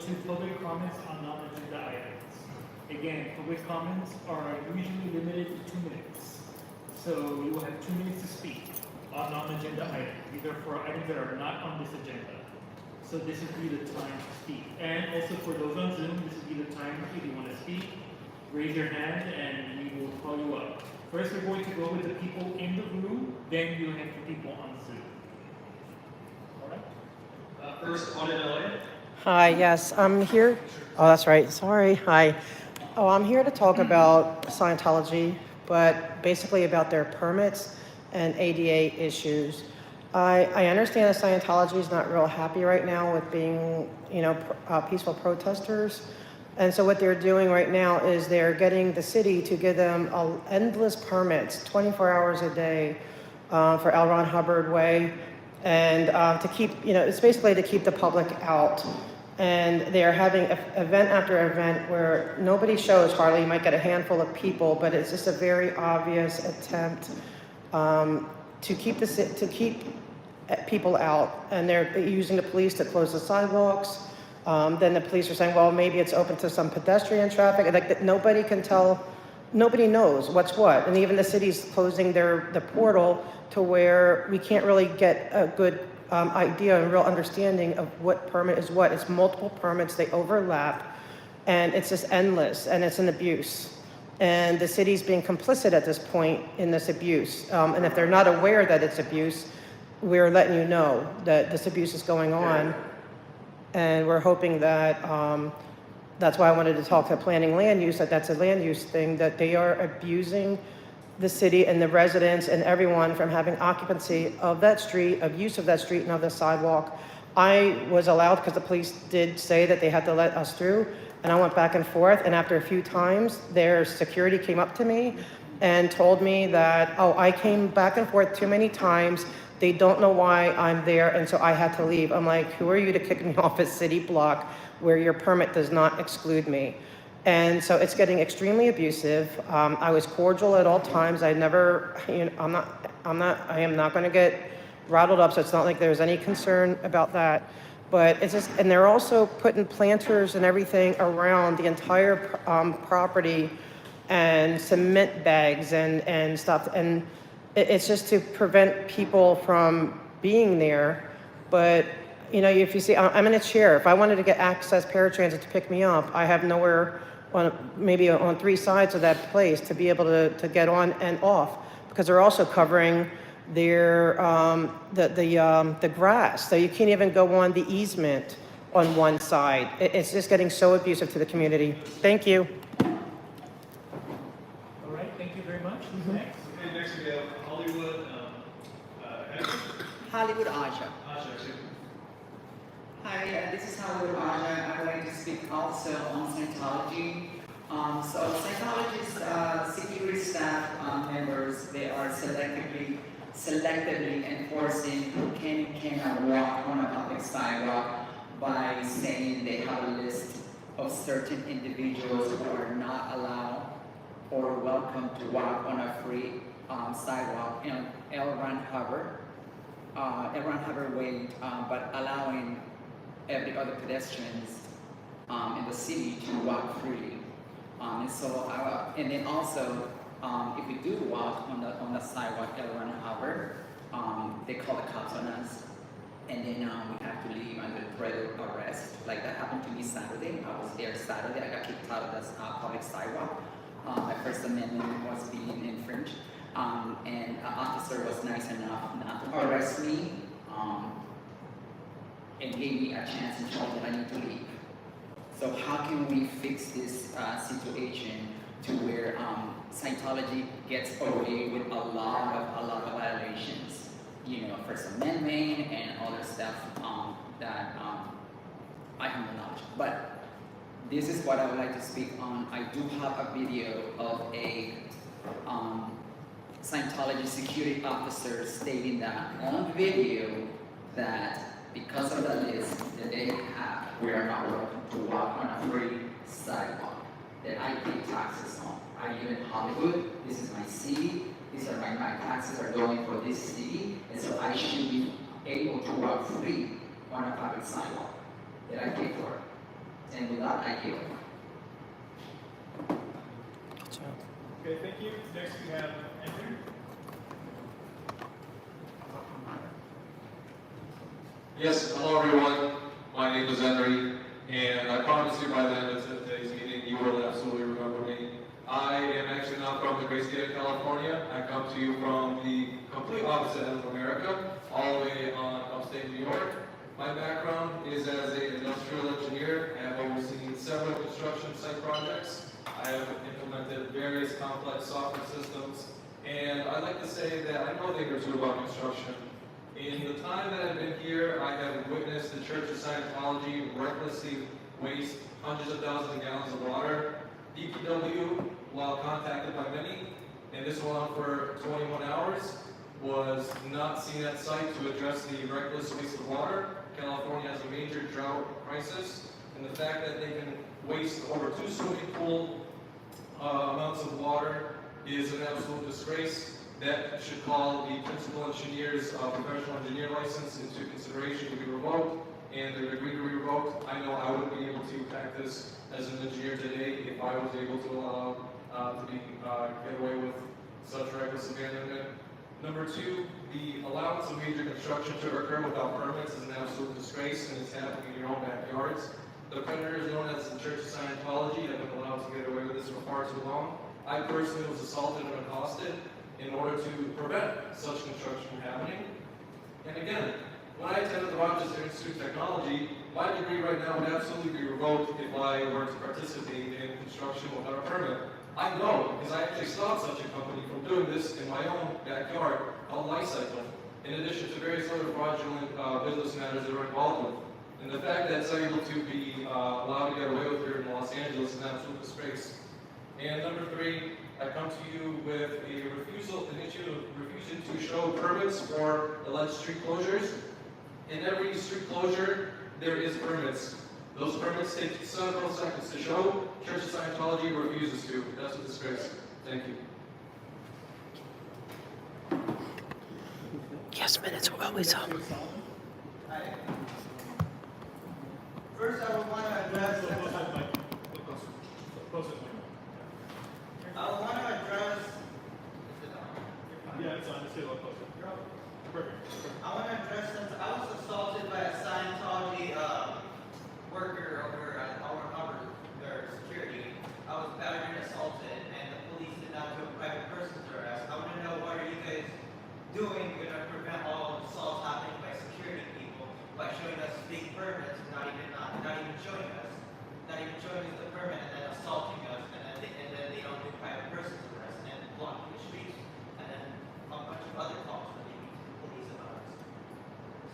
to public comments on non-agenda items. Again, public comments are usually limited to 2 minutes. So you will have 2 minutes to speak on non-agenda items. These are for items that are not on this agenda. So this would be the time to speak. And also for those on Zoom, this would be the time if you want to speak. Raise your hand and we will call you up. First, we're going to go with the people in the room, then you'll have the people on Zoom. All right? First, audit LA. Hi, yes, I'm here. Oh, that's right. Sorry. Hi. Oh, I'm here to talk about Scientology, but basically about their permits and ADA issues. I understand that Scientology is not real happy right now with being, peaceful protesters. And so what they're doing right now is they're getting the city to give them endless permits, 24 hours a day, for L. Ron Hubbard Way, and to keep, it's basically to keep the public out. And they're having event after event where nobody shows hardly. You might get a handful of people, but it's just a very obvious attempt to keep people out. And they're using the police to close the sidewalks. Then the police are saying, well, maybe it's open to some pedestrian traffic. Like that, nobody can tell. Nobody knows what's what. And even the city's closing the portal to where we can't really get a good idea and real understanding of what permit is what. It's multiple permits, they overlap, and it's just endless, and it's an abuse. And the city's being complicit at this point in this abuse. And if they're not aware that it's abuse, we're letting you know that this abuse is going on. And we're hoping that, that's why I wanted to talk to planning land use, that's a land use thing, that they are abusing the city and the residents and everyone from having occupancy of that street, of use of that street and of the sidewalk. I was allowed, because the police did say that they had to let us through, and I went back and forth, and after a few times, their security came up to me and told me that, oh, I came back and forth too many times, they don't know why I'm there, and so I had to leave. I'm like, who are you to kick me off a city block where your permit does not exclude me? And so it's getting extremely abusive. I was cordial at all times. I never, I am not going to get rattled up. So it's not like there's any concern about that. But it's just, and they're also putting planters and everything around the entire property, and cement bags and stuff. And it's just to prevent people from being there. But if you see, I'm in a chair. If I wanted to get access paratransit to pick me up, I have nowhere maybe on 3 sides of that place to be able to get on and off, because they're also covering their the grass, so you can't even go on the easement on one side. It's just getting so abusive to the community. Thank you. All right, thank you very much. Who's next? Okay, next we have Hollywood. Hollywood Aja. Asha. Hi, this is Hollywood Aja. I would like to speak also on Scientology. So Scientology's security staff members, they are selectively enforcing who can and cannot walk on a public sidewalk by saying they have a list of certain individuals who are not allowed or welcome to walk on a free sidewalk in L. Ron Hubbard Way, but allowing every other pedestrians in the city to walk freely. And then also, if we do walk on the sidewalk L. Ron Hubbard, they call the cops on us, and then we have to leave under threat of arrest. Like that happened to me Saturday. I was there Saturday. I got kicked out of the public sidewalk. My First Amendment was being infringed, and an officer was nice enough not to arrest me, and gave me a chance and told me that I need to leave. So how can we fix this situation to where Scientology gets away with a lot of violations, First Amendment and other stuff that I have no knowledge. But this is what I would like to speak on. I do have a video of a Scientology security officer stating that on video that because of the list that they have, we are not welcome to walk on a free sidewalk that I pay taxes on. I live in Hollywood. This is my city. These are my taxes are going for this city, and so I should be able to walk free on a public sidewalk that I pay for. And with that, I yield. Okay, thank you. Next we have Andrew. Yes, hello everyone. My name is Henry, and I promise you by the end of today's meeting, you will absolutely remember me. I am actually not from the great state of California. I come to you from the complete opposite end of America, all the way on upstate New York. My background is as an industrial engineer. I have overseen several construction site projects. I have implemented various complex software systems, and I'd like to say that I know a thing or two about construction. In the time that I've been here, I have witnessed the Church of Scientology recklessly waste hundreds of thousands of gallons of water. DPW, while contacted by many, and this went on for 21 hours, was not seen at site to address the reckless waste of water. California has a major drought crisis, and the fact that they can waste over 2 swimming pool amounts of water is an absolute disgrace. That should call the principal engineer's professional engineer license into consideration to be revoked, and their degree to be revoked. I know I wouldn't be able to practice as an engineer today if I was able to allow get away with such reckless abandonment. Number 2, the allowance of major construction to occur without permits is an absolute disgrace, and it's happening in your own backyards. The predators known as the Church of Scientology have been allowed to get away with this for far too long. I personally was assaulted and accosted in order to prevent such construction from happening. And again, when I attended the Rochester Institute of Technology, my degree right now would absolutely be revoked if I were to participate in construction without a permit. I know, because I actually stopped such a company from doing this in my own backyard called Lifecycle, in addition to various other fraudulent business matters that we're involved with. And the fact that it's able to be allowed to get away with here in Los Angeles is an absolute disgrace. And number 3, I come to you with an issue of refusing to show permits for alleged street closures. In every street closure, there is permits. Those permits take several seconds to show. Church of Scientology refuses to. That's a disgrace. Thank you. Yes, minutes are always up. First, I would want to address. I would want to address. Yeah, it's on. Just get a little closer. Perfect. I want to address since I was assaulted by a Scientology worker over at their security. I was battered and assaulted, and the police did not do a private person's arrest. I want to know what are you guys doing to prevent all of the assaults happening by security people by showing us fake permits, not even showing us the permit, and then assaulting us, and then they don't do private person's arrest and blocking the streets, and then a bunch of other calls that they make to the police about us,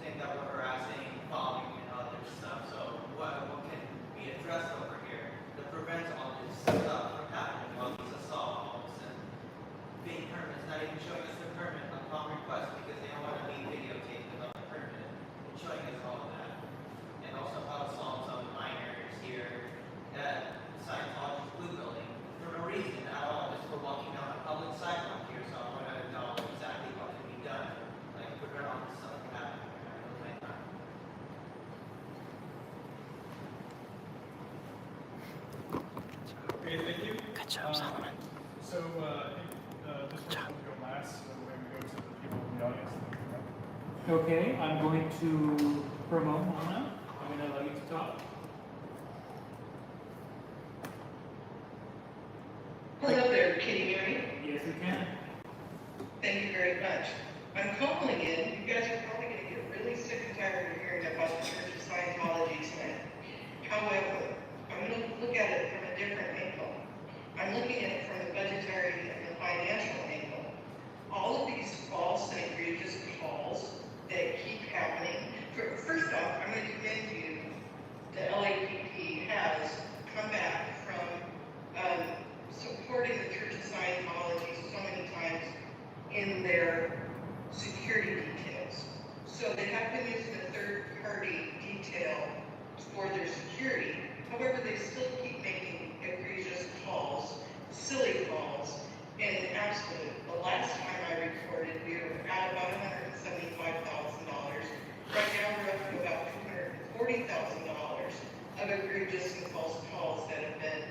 saying that we're harassing, following, and other stuff. So what can be addressed over here that prevents all this stuff from happening, all these assaults and fake permits, not even showing us the permit upon request because they don't want to be videotaped without the permit, and showing us all of that. And also how assaults on minors here at Scientology's Blue Building for no reason at all, just for walking down a public sidewalk here. So I want to know exactly what can be done, like prevent all this stuff from happening. Okay, thank you. Good job, Solomon. So I think this one will go last, so we're going to go to the people in the audience. Okay, I'm going to promote Mona. I'm going to allow you to talk. Hello there, can you hear me? Yes, we can. Thank you very much. I'm calling in. You guys are probably going to get really sick and tired of hearing about the Church of Scientology tonight. However, I'm going to look at it from a different angle. I'm looking at it from the budgetary and the financial angle. All of these false and egregious calls that keep happening. First off, I'm going to commend you. The LAPP has come back from supporting the Church of Scientology so many times in their security details. So they have been using a third-party are just some false calls that have been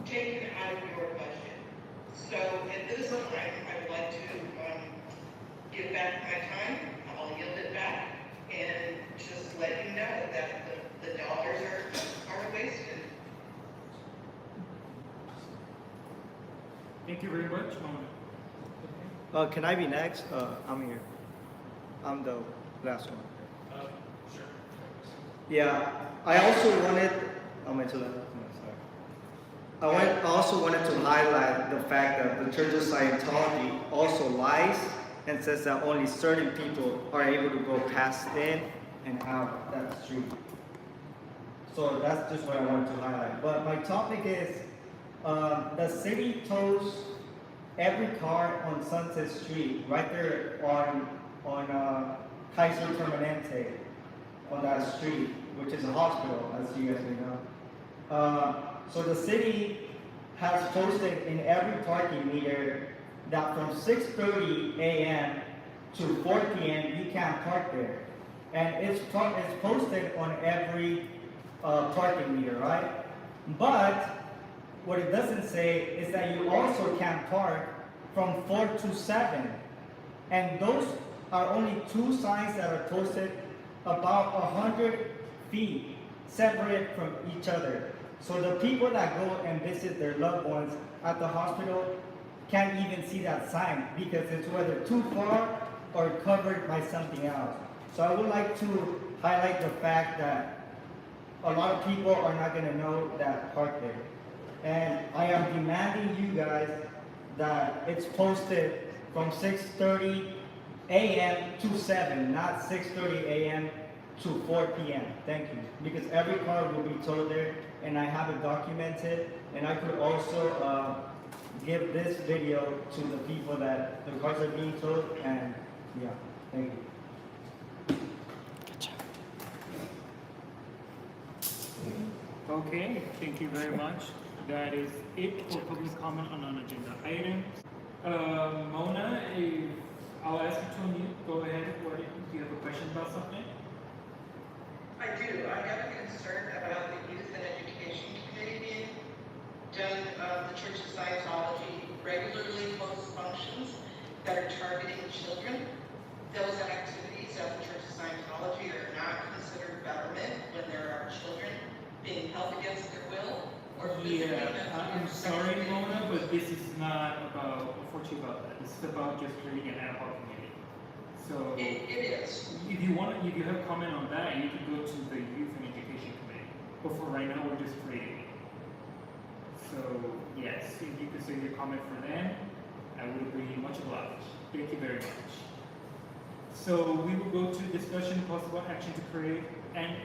taken out of your budget. So at this time, I would like to give back my time. I'll yield it back and just let you know that the dollars are wasted. Thank you very much, Mona. Can I be next? I'm here. I'm the last one. Sure. Yeah, I also wanted. I'm into that. No, sorry. I also wanted to highlight the fact that the Church of Scientology also lies and says that only certain people are able to go past in and out that street. So that's just what I wanted to highlight. But my topic is the city tows every car on Sunset Street, right there on Kaiser Permanente, on that street, which is a hospital, as you guys may know. So the city has posted in every parking meter that from 6:30 a.m. to 4 p.m. you can't park there, and it's posted on every parking meter, right? But what it doesn't say is that you also can park from 4 to 7. And those are only two signs that are posted about 100 feet separate from each other. So the people that go and visit their loved ones at the hospital can't even see that sign because it's whether too far or covered by something else. So I would like to highlight the fact that a lot of people are not going to know that park there. And I am demanding you guys that it's posted from 6:30 a.m. to 7, not 6:30 a.m. to 4 p.m. Thank you. Because every car will be towed there, and I have it documented, and I could also give this video to the people that the cars are being towed, and yeah, thank you. Okay, thank you very much. That is it for public comment on non-agenda items. Mona, I'll ask you to unmute. Go ahead. Do you have a question about something? I do. I have a concern about the Youth and Education Committee being done. The Church of Scientology regularly hosts functions that are targeting children. Those activities of the Church of Scientology are not considered betterment when there are children being held against their will or physically. I'm sorry, Mona, but this is not about, unfortunately, about that. This is about just creating an ad hoc committee. So It is. if you have a comment on that, you can go to the Youth and Education Committee. But for right now, we're just creating it. So yes, if you could say your comment for them, I would agree. Much obliged. Thank you very much. So we will go to discussion possible action to create an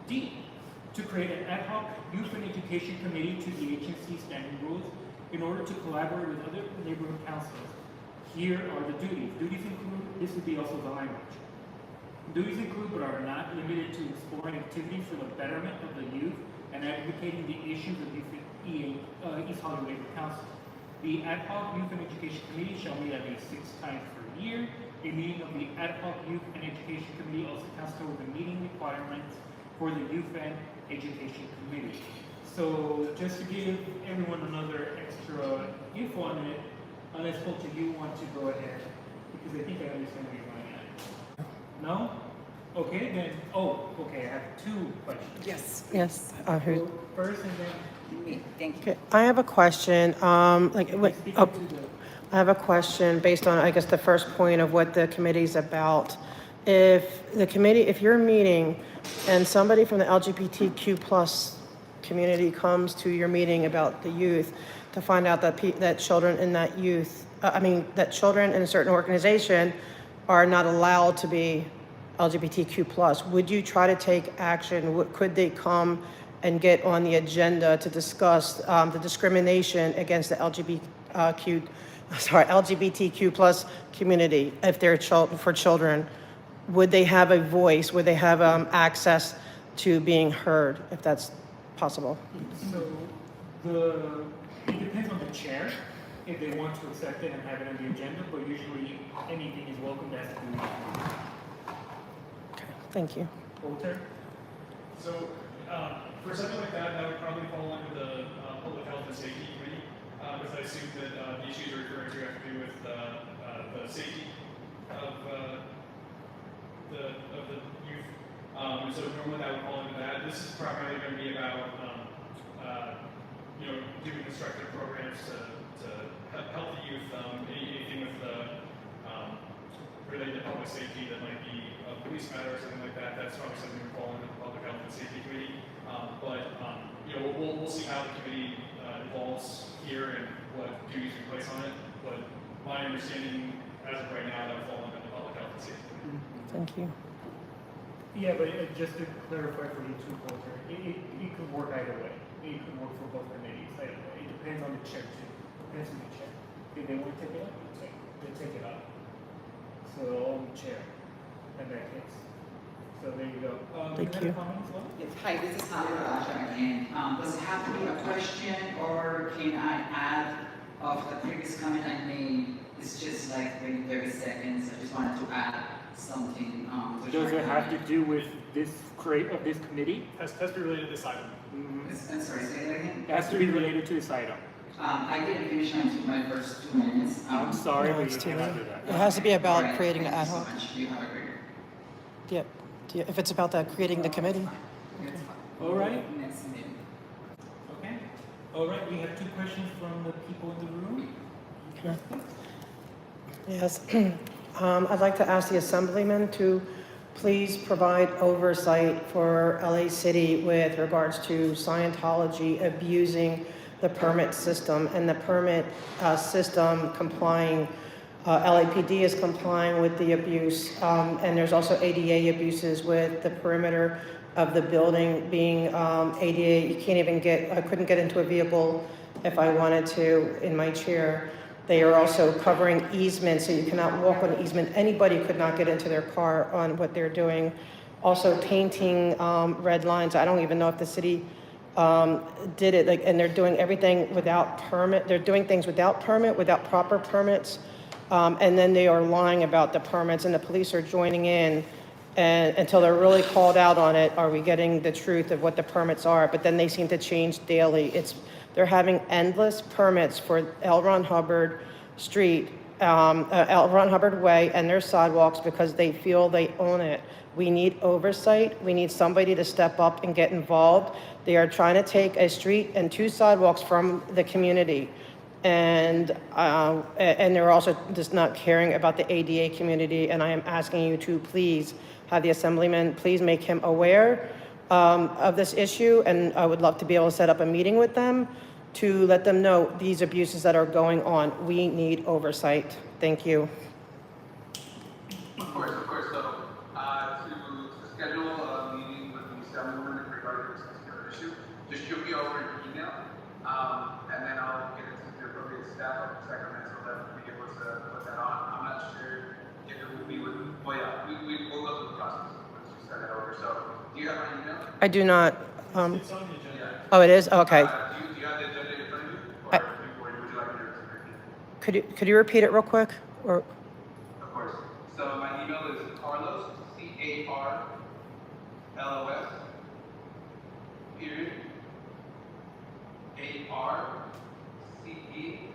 D. To create an ad hoc youth and education committee to the agency standing rules in order to collaborate with other neighborhood councils. Here are the duties. Duties include, this would be also the language. Duties include but are not limited to exploring activities for the betterment of the youth and advocating the issues of East Hollywood Neighborhood Council. The ad hoc youth and education committee shall meet at least 6 times per year. A meeting of the ad hoc youth and education committee also counts toward the meeting requirements for the Youth and Education Committee. So just to give everyone another extra info on it, unless both of you want to go ahead, because I think I understand where you're going at. No? Okay, then, okay, I have 2 questions. Yes. Yes. So first and then, Thank you. Okay, I have a question. speaking to the, I have a question based on, I guess, the first point of what the committee's about. If you're meeting and somebody from the LGBTQ plus community comes to your meeting about the youth to find out that children in that that children in a certain organization are not allowed to be LGBTQ plus, would you try to take action? Could they come and get on the agenda to discuss the discrimination against the LGBTQ plus community if they're for children? Would they have a voice? Would they have access to being heard, if that's possible? so it depends on the chair, if they want to accept it and have it on the agenda, but usually anything is welcome as to Okay, thank you. Walter? So For something like that, that would probably fall under the Public Health and Safety Committee, because I assume that the issues you're referring to have to do with the safety of the youth. So normally that would fall into that. This is primarily going to be about doing instructor programs to help the youth. Anything with related to public safety that might be a police matter or something like that. That's probably something that would fall into the Public Health and Safety Committee. We'll see how the committee evolves here and what duties we place on it. But my understanding as of right now, that would fall under the Public Health and Safety Committee. Thank you. Yeah, but just to clarify for you too, Walter, it could work either way. It could work for both committees either way. It depends on the chair too. Depends on the chair. If they want to take it up, they take it up. So on the chair in that case. So there you go. Thank have a you. comment as well? Yes, hi, this is Holly Raja again. Does it have to be a question, or can I add of the previous comment I made? It's just like maybe 30 seconds. I just wanted to add something. Does it have to do with this this committee? Has to be related to this item. I'm sorry, say that again? It has to be related to this item. I didn't finish my first 2 minutes. I'm sorry, No, but it's you too cannot late. do that. It has to be about Alright, creating an thank ad you so hoc. much. You have a great. Yep. If it's about that, creating the committee. That's fine. All right. Next meeting. Okay. All right, we have 2 questions from the people in the room. Yes. I'd like to ask the Assemblyman to please provide oversight for LA City with regards to Scientology abusing the permit system and the permit system complying. LAPD is complying with the abuse, and there's also ADA abuses with the perimeter of the building being ADA. You can't even I couldn't get into a vehicle if I wanted to in my chair. They are also covering easements, so you cannot walk on easement. Anybody could not get into their car on what they're doing. Also painting red lines. I don't even know if the city did it, and they're doing everything without permit. They're doing things without permit, without proper permits. And then they are lying about the permits, and the police are joining in. And until they're really called out on it, are we getting the truth of what the permits are? But then they seem to change daily. They're having endless permits for L. Ron Hubbard Street, L. Ron Hubbard Way, and their sidewalks because they feel they own it. We need oversight. We need somebody to step up and get involved. They are trying to take a street and 2 sidewalks from the community. And they're also just not caring about the ADA community. And I am asking you to please have the Assemblyman, please make him aware of this issue. And I would love to be able to set up a meeting with them to let them know these abuses that are going on. We need oversight. Thank you. Of course. So, to schedule a meeting with the Assemblyman regarding this particular issue, just shoot me over an email, and then I'll get it to the appropriate staff of Sacramento that will be able to put that on. I'm not sure if it will be with, but yeah, we'll go through the process once you send it over. So, do you have my email? I do not. It's on the agenda. Oh, it is? Okay. Do you have the agenda in front of you, or would you like me to repeat it? Could you repeat it real quick? Or Of course. So my email is Carlos, CARLOS, period, ARCE,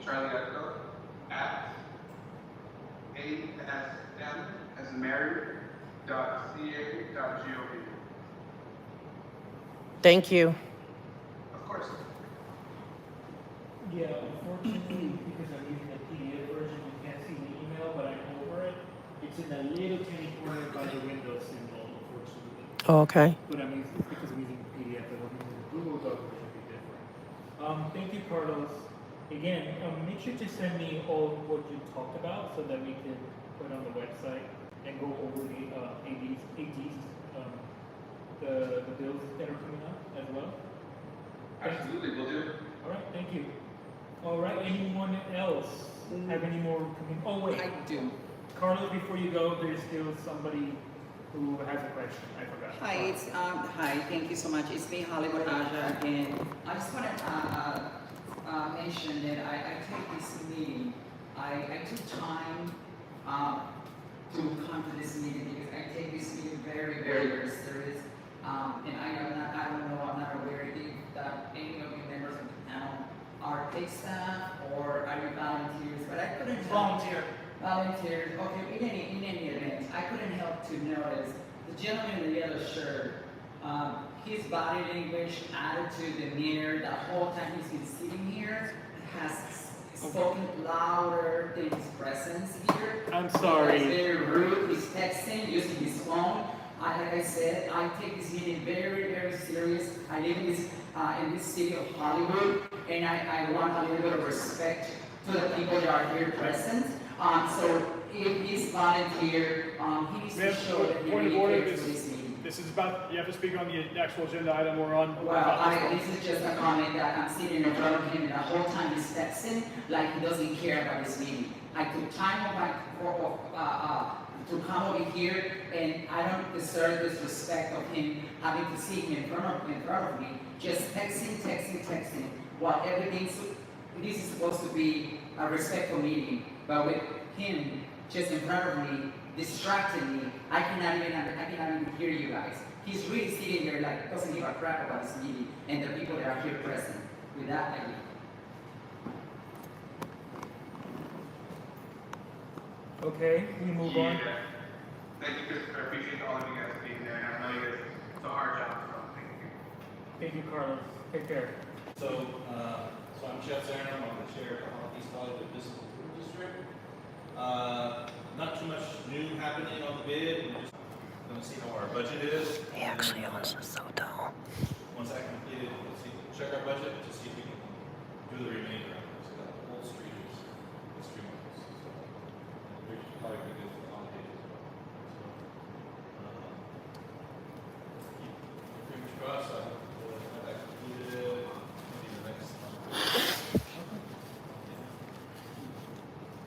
Charlie Echo, at ASM as in Mary, .ca.gov. thank you. Of course. Yeah, unfortunately, because I'm using the PDF version, you can't see the email, but I go over it. It's in that little tiny corner by the Windows symbol, unfortunately. Oh, okay. But I mean, it's because I'm using the PDF, but I'm using the Google Doc, which will be different. Thank you, Carlos. Again, make sure to send me all what you talked about so that we can put on the website and go over the the bills that are coming up as well. Absolutely, we'll do it. All right, thank you. All right, anyone else have any more coming? Oh, wait. I do. Carlos, before you go, there's still somebody who has a question. I forgot. Hi, thank you so much. It's me, Hollywood Aja, again. I just want to mention that I take this meeting, I took time to come to this meeting because I take this meeting very, very, very serious. And I'm not aware paid staff or are you volunteers? But I couldn't help. Volunteer. Volunteers, okay, in any event, I couldn't help to notice the gentleman in the yellow shirt, his body language, attitude, demeanor, the whole time he's been sitting here, has spoken louder than his presence here. I'm sorry. He's very rude, he's texting, using his phone. Like I said, I take this meeting very, very serious. I live in this city of Hollywood, and I want a little bit of respect to the people that are here present. So if he's volunteer, he needs to show that he Point of really order, cares for this meeting. this is about, you have to speak on the actual agenda item we're on. Well, this is just a comment that I'm sitting in front of him and the whole time he's texting like he doesn't care about this meeting. I took time to come over here, and I don't deserve this respect of him having to see him in front of me, just texting, while this is supposed to be a respectful meeting, but with him just in front of me, distracting me, I cannot even hear you guys. He's really sitting there like doesn't give a crap about this meeting and the people that are here present. With that, I leave. Okay, we move on. Thank you, Christopher. I appreciate all of you guys being there, and I know it's a hard job, so thank you. Thank you, Carlos. Take care. So I'm Jeff Zarner, I'm the chair of the East Hollywood Business Improvement District. Not too much new happening on the bid, we're just gonna see how our budget is. He actually owns a hotel. Once I complete it, we'll see, check our budget to see if we can do the remainder of it. So that whole street is extremely close. So we're probably gonna get the holidays as well. So, keep fingers crossed, I hope we'll have that completed maybe the next month.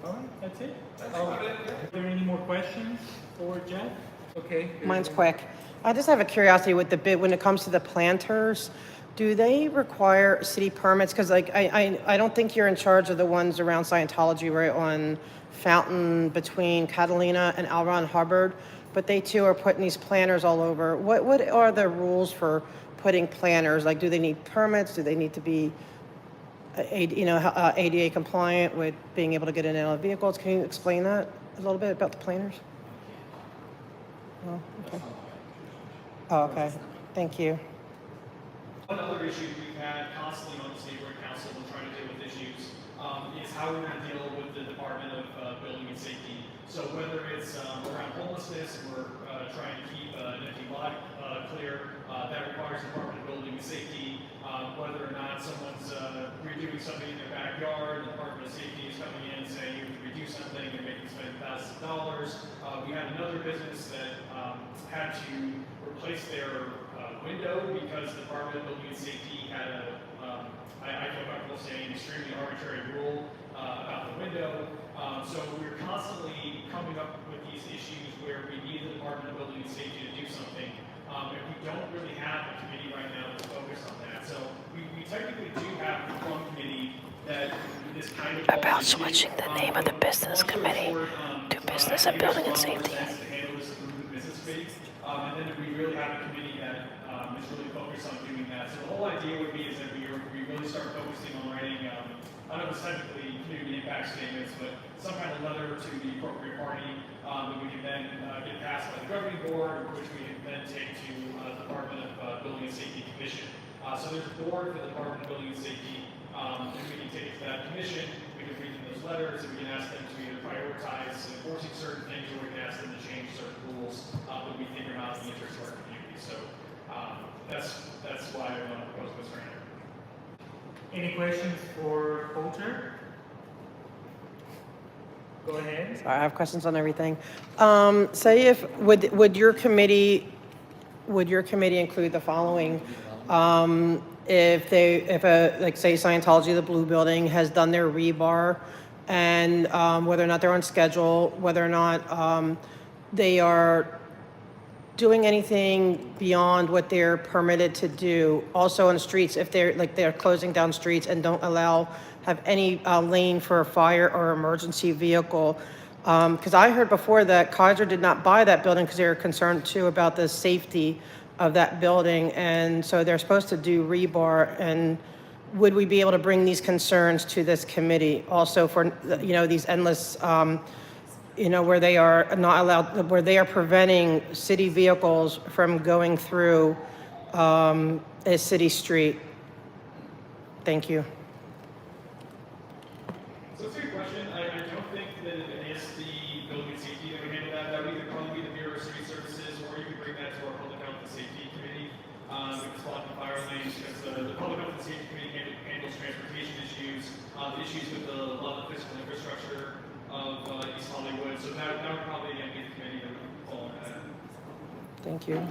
All right, that's it. That's about it, yeah. Are there any more questions for Jeff? Okay. Mine's quick. I just have a curiosity with the bid, when it comes to the planters, do they require city permits? Because like, I don't think you're in charge of the ones around Scientology, right, on Fountain between Catalina and L. Ron Hubbard, but they too are putting these planters all over. What are the rules for putting planters? Like, do they need permits? Do they need to be, ADA compliant with being able to get in and out of vehicles? Can you explain that a little bit about the planters? Oh, okay. Oh, okay. Thank you. One other issue we've had constantly on the state board council when trying to deal with issues is how we're going to deal with the Department of Building and Safety. So whether it's around homelessness, we're trying to keep an empty lot clear, that requires Department of Building and Safety. Whether or not someone's redoing something in their backyard, the Department of Safety is coming in and saying you have to redo something, you're making spend thousands of dollars. We had another business that had to replace their window because the Department of Building and Safety had I feel comfortable saying, extremely arbitrary rule about the window. So we're constantly coming up with these issues where we need the Department of Building and Safety to do something. And we don't really have a committee right now that's focused on that. So we technically do have one committee that is kind of About switching the name of the business committee to Business and Building and Safety. And then we really have a committee that is really focused on doing that. So the whole idea would be is that we really start focusing on writing, I don't know if it's technically community impact statements, but some kind of letter to the appropriate party that we can then get passed by the governing board, which we can then take to the Department of Building and Safety Commission. So there's a board for the Department of Building and Safety, and we can take it to that commission. We can read them those letters, and we can ask them to either prioritize enforcing certain things, or we can ask them to change certain rules that we think are not in the interest of our community. So that's why I want to propose this right now. Any questions for Coulter? Go ahead. Sorry, I have questions on everything. Say if, would your committee include the following? If like say Scientology, the Blue Building, has done their rebar, and whether or not they're on schedule, whether or not they are doing anything beyond what they're permitted to do. Also on the streets, if they're closing down streets and don't have any lane for a fire or emergency vehicle. Because I heard before that Kaiser did not buy that building because they were concerned too about the safety of that building, and so they're supposed to do rebar and would we be able to bring these concerns to this committee also for, these endless, where they are not allowed, where they are preventing city vehicles from going through a city street? Thank you. So it's a good question. I don't think that it is the building and safety that would handle that. That would either probably be the Bureau of Street Services, or you could bring that to our Public Health and Safety Committee, with the spot and fire lanes, because the Public Health and Safety Committee handles transportation issues, issues with the level of physical infrastructure of East Hollywood. So that would probably again be the committee that would fall under that. Thank you.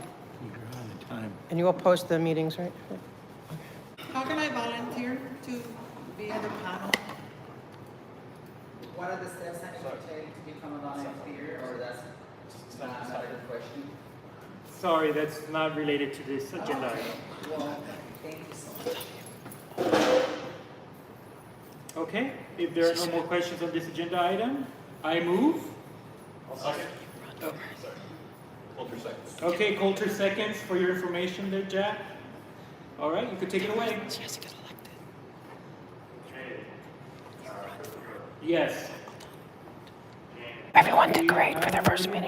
And you will post the meetings, right? How can I volunteer to be in the panel? What are the steps I need to take to become a volunteer, or that's not a good question? Sorry, that's not related to this agenda item. Well, thank you so much. Okay, if there are no more questions on this agenda item, I move. I'll second. Oh. Coulter seconds. Okay, Coulter seconds for your information there, Jack. All right, you could take it away. She has to get elected. Yes. Everyone did great for their first meeting.